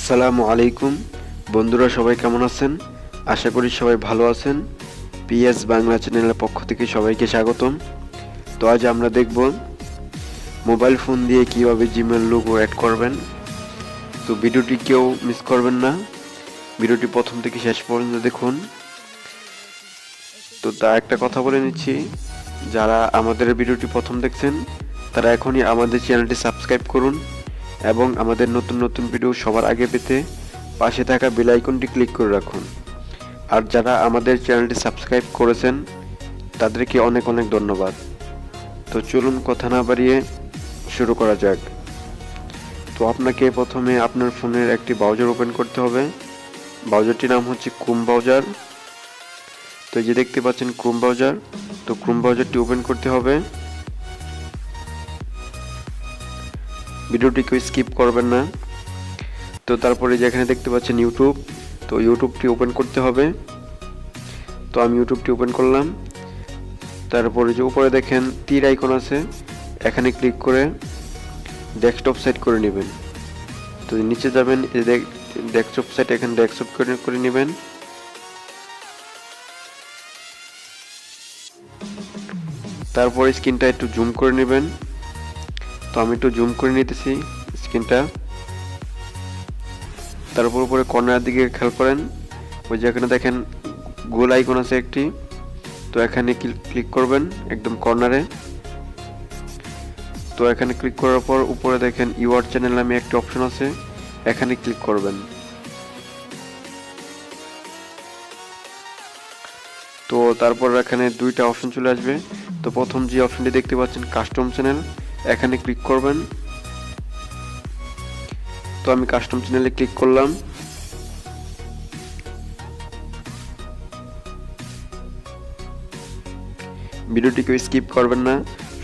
আসসালামু আলাইকুম বন্ধুরা, সবাই কেমন আছেন? আশা করি সবাই ভালো আছেন। পিএস বাংলা চ্যানেলের পক্ষ থেকে সবাইকে স্বাগতম। তো আজ আমরা দেখব মোবাইল ফোন দিয়ে কিভাবে জিমেল লোগো অ্যাড করবেন। তো ভিডিওটি কেউ মিস করবেন না, ভিডিওটি প্রথম থেকে শেষ পর্যন্ত দেখুন। তো তা একটা কথা বলে নিচ্ছি, যারা আমাদের ভিডিওটি প্রথম দেখছেন তারা এখনই আমাদের চ্যানেলটি সাবস্ক্রাইব করুন এবং আমাদের নতুন নতুন ভিডিও সবার আগে পেতে পাশে থাকা বেল আইকনটি ক্লিক করে রাখুন। আর যারা আমাদের চ্যানেলটি সাবস্ক্রাইব করেছেন তাদেরকে অনেক অনেক ধন্যবাদ। তো চলুন কথা না বাড়িয়ে শুরু করা যাক। তো আপনাকে প্রথমে আপনার ফোনের একটি ব্রাউজার ওপেন করতে হবে। ব্রাউজারটির নাম হচ্ছে ক্রোম ব্রাউজার। তো এই যে দেখতে পাচ্ছেন ক্রোম ব্রাউজার, তো ক্রোম ব্রাউজারটি ওপেন করতে হবে। ভিডিওটি কেউ স্কিপ করবেন না। তো তারপরে যেখানে দেখতে পাচ্ছেন ইউটিউব, তো ইউটিউবটি ওপেন করতে হবে। তো আমি ইউটিউবটি ওপেন করলাম। তারপরে যে উপরে দেখেন তীর আইকন আছে, এখানে ক্লিক করে ডেস্কটপ সেট করে নেবেন। তো নিচে যাবেন, এই ডেস্কটপ সেট, এখানে ডেস্কটপ করে নেবেন। তারপরে স্ক্রিনটা একটু জুম করে নেবেন। তো আমি একটু জুম করে নিতেছি স্ক্রিনটা। তারপর উপরে কর্নার দিকে খেয়াল করেন, ওই যে এখানে দেখেন গোল আইকন আছে একটি, তো এখানে ক্লিক করবেন একদম কর্নারে। তো এখানে ক্লিক করার পর উপরে দেখেন ইউর চ্যানেল নামে একটি অপশন আছে, এখানে ক্লিক করবেন। তো তারপর এখানে দুইটা অপশন চলে আসবে। তো প্রথম যে অপশনটি দেখতে পাচ্ছেন কাস্টম চ্যানেল, এখানে ক্লিক করবেন। তো আমি কাস্টম চ্যানেলে ক্লিক করলাম। ভিডিওটিকে স্কিপ করবেন না,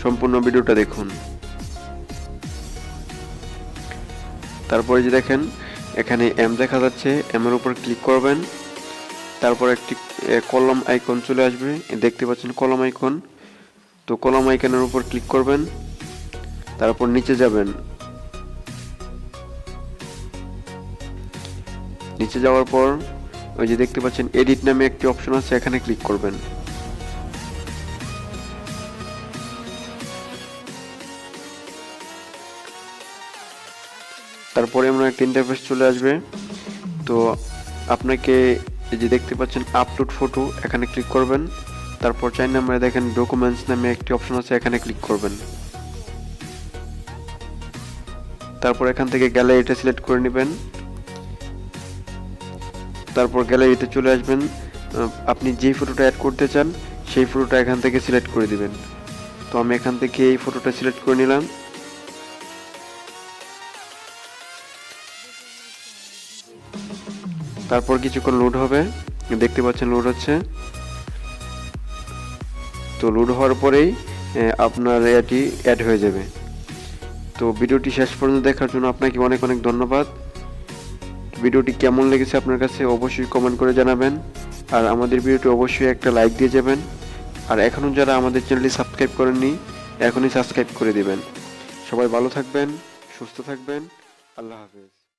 সম্পূর্ণ ভিডিওটা দেখুন। তারপরে যে দেখেন এখানে এম দেখা যাচ্ছে, এম এর উপর ক্লিক করবেন। তারপর একটি কলম আইকন চলে আসবে, দেখতে পাচ্ছেন কলম আইকন। তো কলম আইকনের উপর ক্লিক করবেন। তারপর নিচে যাবেন, নিচে যাওয়ার পর ওই যে দেখতে পাচ্ছেন এডিট নামে একটি অপশন আছে, এখানে ক্লিক করবেন। তারপরে এমন একটা ইন্টারফেস চলে আসবে। তো আপনাকে এই যে দেখতে পাচ্ছেন আপলোড ফটো, এখানে ক্লিক করবেন। তারপর 4 নম্বরে দেখেন ডকুমেন্টস নামে একটি অপশন আছে, এখানে ক্লিক করবেন। তারপর এখান থেকে গ্যালারিটা সিলেক্ট করে নেবেন। তারপর গ্যালারিতে চলে আসবেন, আপনি যেই ফটোটা অ্যাড করতে চান সেই ফটোটা এখান থেকে সিলেক্ট করে দিবেন। তো আমি এখান থেকে এই ফটোটা সিলেক্ট করে নিলাম। তারপর কিছুক্ষণ লোড হবে, দেখতে পাচ্ছেন লোড হচ্ছে। তো লোড হওয়ার পরেই আপনার এটি অ্যাড হয়ে যাবে। তো ভিডিওটি শেষ পর্যন্ত দেখার জন্য আপনাকে অনেক অনেক ধন্যবাদ। ভিডিওটি কেমন লেগেছে আপনার কাছে অবশ্যই কমেন্ট করে জানাবেন। আর আমাদের ভিডিওটি অবশ্যই একটা লাইক দিয়ে যাবেন। আর এখনও যারা আমাদের চ্যানেলটি সাবস্ক্রাইব করেননি এখনই সাবস্ক্রাইব করে দিবেন। সবাই ভালো থাকবেন, সুস্থ থাকবেন। আল্লাহ হাফেজ।